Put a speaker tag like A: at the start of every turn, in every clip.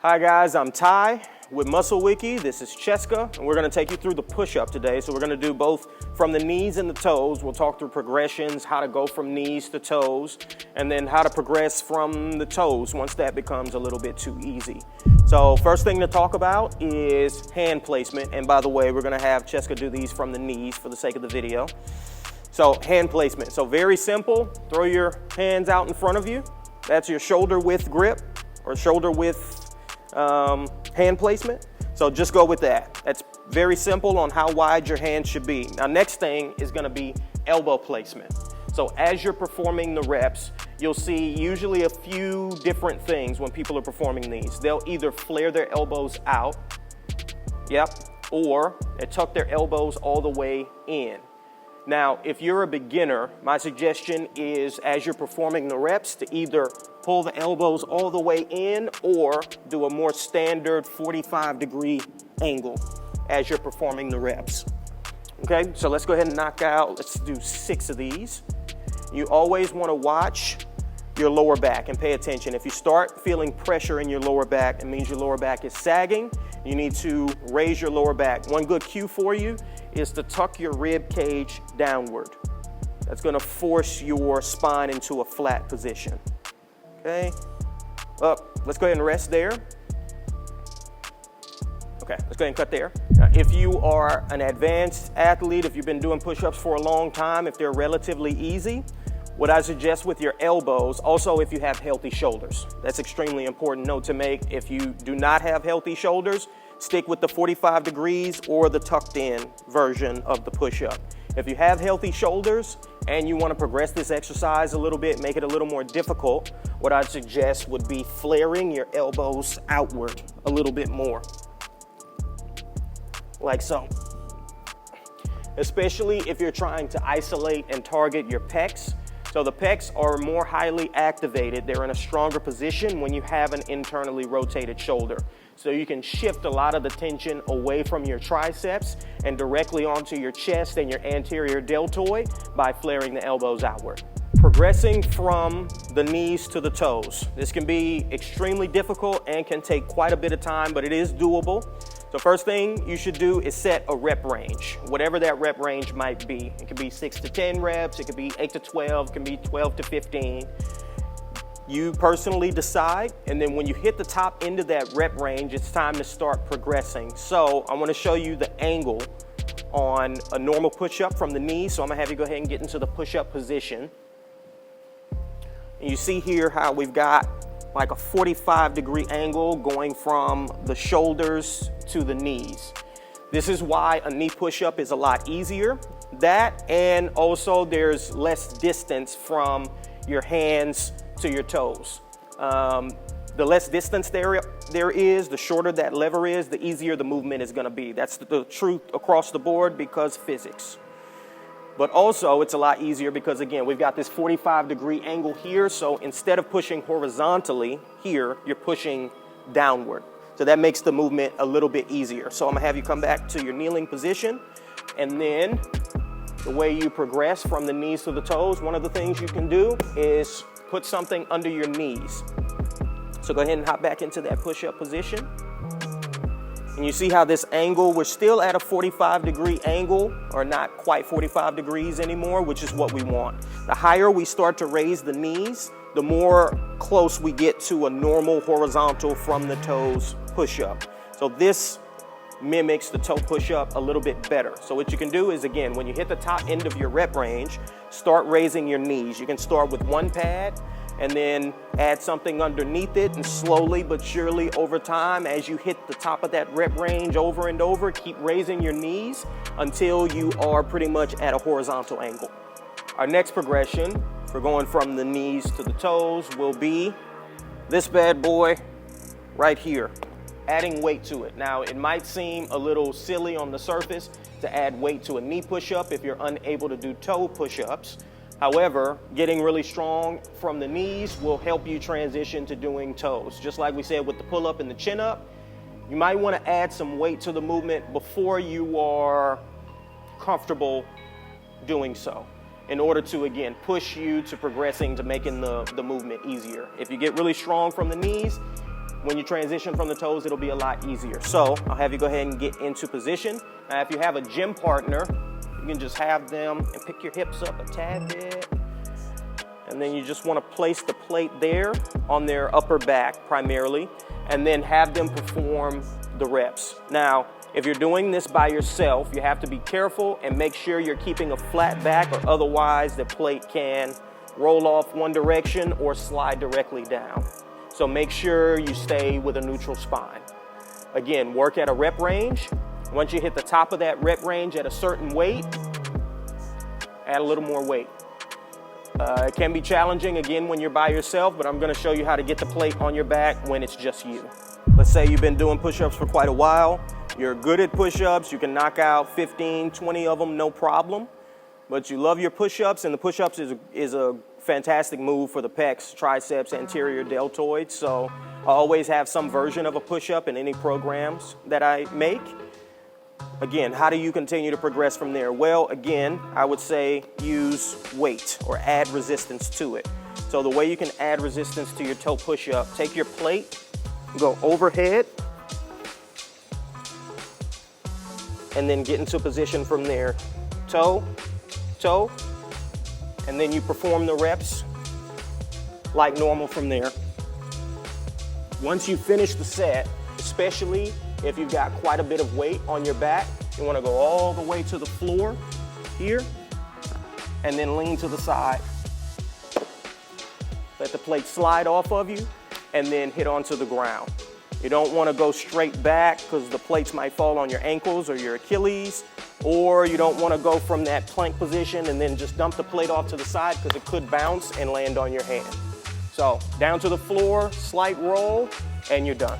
A: Hi guys, I'm Ty with Muscle Wiki. This is Cheska, and we're going to take you through the push-up today. So we're going to do both from the knees and the toes. We'll talk through progressions, how to go from knees to toes, and then how to progress from the toes once that becomes a little bit too easy. So first thing to talk about is hand placement. And by the way, we're going to have Cheska do these from the knees for the sake of the video. So hand placement. So very simple. Throw your hands out in front of you. That's your shoulder width grip or shoulder width hand placement. So just go with that. That's very simple on how wide your hand should be. Now next thing is going to be elbow placement. So as you're performing the reps, you'll see usually a few different things when people are performing these. They'll either flare their elbows out, or they tuck their elbows all the way in. Now, if you're a beginner, my suggestion is as you're performing the reps to either pull the elbows all the way in or do a more standard 45-degree angle as you're performing the reps. Okay, so let's go ahead and knock out, let's do 6 of these. You always want to watch your lower back and pay attention. If you start feeling pressure in your lower back, it means your lower back is sagging. You need to raise your lower back. One good cue for you is to tuck your rib cage downward. That's going to force your spine into a flat position. Okay, up. Let's go ahead and rest there. Okay, let's go ahead and cut there. Now, if you are an advanced athlete, if you've been doing push-ups for a long time, if they're relatively easy, what I suggest with your elbows, also if you have healthy shoulders, that's extremely important note to make. If you do not have healthy shoulders, stick with the 45 degrees or the tucked in version of the push-up. If you have healthy shoulders and you want to progress this exercise a little bit, make it a little more difficult, what I'd suggest would be flaring your elbows outward a little bit more, like so. Especially if you're trying to isolate and target your pecs. So the pecs are more highly activated. They're in a stronger position when you have an internally rotated shoulder. So you can shift a lot of the tension away from your triceps and directly onto your chest and your anterior deltoid by flaring the elbows outward. Progressing from the knees to the toes. This can be extremely difficult and can take quite a bit of time, but it is doable. So first thing you should do is set a rep range, whatever that rep range might be. It could be 6 to 10 reps, it could be 8 to 12, it can be 12 to 15. You personally decide, and then when you hit the top end of that rep range, it's time to start progressing. So I want to show you the angle on a normal push-up from the knee. So I'm gonna have you go ahead and get into the push-up position. And you see here how we've got like a 45-degree angle going from the shoulders to the knees. This is why a knee push-up is a lot easier. That, and also there's less distance from your hands to your toes. The less distance there is, the shorter that lever is, the easier the movement is gonna be. That's the truth across the board because physics. But also it's a lot easier because again, we've got this 45-degree angle here. So instead of pushing horizontally here, you're pushing downward. So that makes the movement a little bit easier. So I'm gonna have you come back to your kneeling position. And then the way you progress from the knees to the toes, one of the things you can do is put something under your knees. So go ahead and hop back into that push-up position. And you see how this angle, we're still at a 45-degree angle, or not quite 45 degrees anymore, which is what we want. The higher we start to raise the knees, the more close we get to a normal horizontal from the toes push-up. So this mimics the toe push-up a little bit better. So what you can do is, again, when you hit the top end of your rep range, start raising your knees. You can start with one pad and then add something underneath it, and slowly but surely over time, as you hit the top of that rep range over and over, keep raising your knees until you are pretty much at a horizontal angle. Our next progression for going from the knees to the toes will be this bad boy right here, adding weight to it. Now, it might seem a little silly on the surface to add weight to a knee push-up if you're unable to do toe push-ups. However, getting really strong from the knees will help you transition to doing toes. Just like we said with the pull-up and the chin-up, you might want to add some weight to the movement before you are comfortable doing so, in order to, again, push you to progressing to making the movement easier. If you get really strong from the knees, when you transition from the toes, it'll be a lot easier. So I'll have you go ahead and get into position. Now, if you have a gym partner, you can just have them and pick your hips up a tad bit. And then you just want to place the plate there on their upper back primarily, and then have them perform the reps. Now, if you're doing this by yourself, you have to be careful and make sure you're keeping a flat back, or otherwise the plate can roll off one direction or slide directly down. So make sure you stay with a neutral spine. Again, work at a rep range. Once you hit the top of that rep range at a certain weight, add a little more weight. It can be challenging, again, when you're by yourself, but I'm gonna show you how to get the plate on your back when it's just you. Let's say you've been doing push-ups for quite a while. You're good at push-ups. You can knock out 15, 20 of them, no problem. But you love your push-ups, and the push-ups is a fantastic move for the pecs, triceps, anterior deltoids. So I always have some version of a push-up in any programs that I make. Again, how do you continue to progress from there? Well, again, I would say use weight or add resistance to it. So the way you can add resistance to your toe push-up, take your plate, go overhead, and then get into position from there. Toe, toe, and then you perform the reps like normal from there. Once you finish the set, especially if you've got quite a bit of weight on your back, you want to go all the way to the floor here, and then lean to the side. Let the plate slide off of you, and then hit onto the ground. You don't want to go straight back because the plates might fall on your ankles or your Achilles, or you don't want to go from that plank position and then just dump the plate off to the side because it could bounce and land on your hand. So down to the floor, slight roll, and you're done.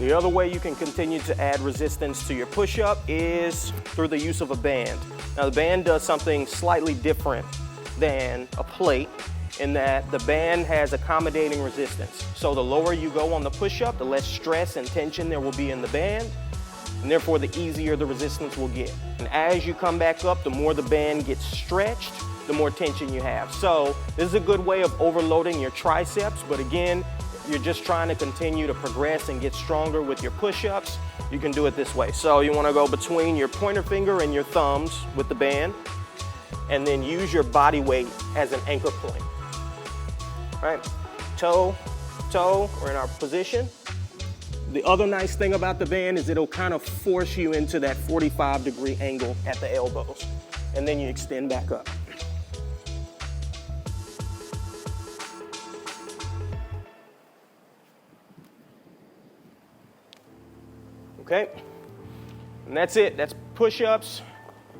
A: The other way you can continue to add resistance to your push-up is through the use of a band. Now the band does something slightly different than a plate in that the band has accommodating resistance. So the lower you go on the push-up, the less stress and tension there will be in the band, and therefore the easier the resistance will get. And as you come back up, the more the band gets stretched, the more tension you have. So this is a good way of overloading your triceps, but again, you're just trying to continue to progress and get stronger with your push-ups, you can do it this way. So you want to go between your pointer finger and your thumbs with the band, and then use your body weight as an anchor point. Right? Toe, toe, we're in our position. The other nice thing about the band is it'll kind of force you into that 45-degree angle at the elbows, and then you extend back up. Okay, and that's it. That's push-ups,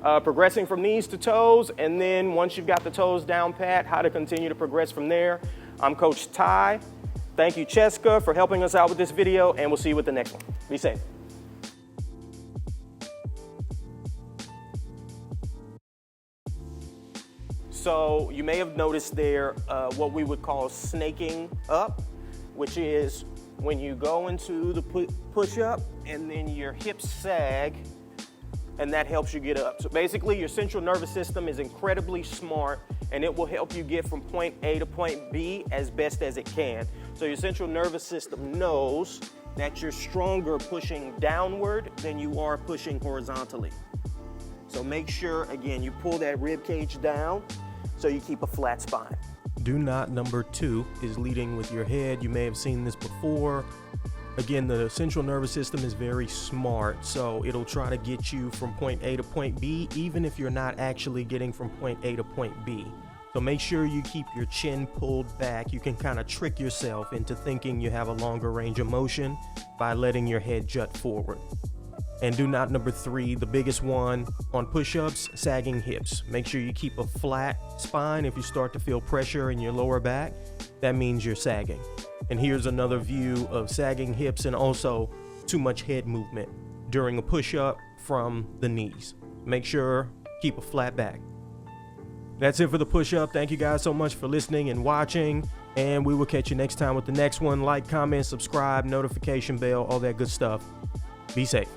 A: progressing from knees to toes, and then once you've got the toes down pat, how to continue to progress from there. I'm Coach Ty. Thank you, Cheska, for helping us out with this video, and we'll see you with the next one. Be safe. So you may have noticed there what we would call snaking up, which is when you go into the push-up and then your hips sag, and that helps you get up. So basically your central nervous system is incredibly smart, and it will help you get from point A to point B as best as it can. So your central nervous system knows that you're stronger pushing downward than you are pushing horizontally. So make sure, again, you pull that rib cage down so you keep a flat spine.
B: Do not number 2 is leading with your head. You may have seen this before. Again, the central nervous system is very smart, so it'll try to get you from point A to point B, even if you're not actually getting from point A to point B. So make sure you keep your chin pulled back. You can kind of trick yourself into thinking you have a longer range of motion by letting your head jut forward. And do not number 3, the biggest one on push-ups, sagging hips. Make sure you keep a flat spine. If you start to feel pressure in your lower back, that means you're sagging. And here's another view of sagging hips and also too much head movement during a push-up from the knees. Make sure keep a flat back. That's it for the push-up. Thank you guys so much for listening and watching, and we will catch you next time with the next one. Like, comment, subscribe, notification bell, all that good stuff. Be safe.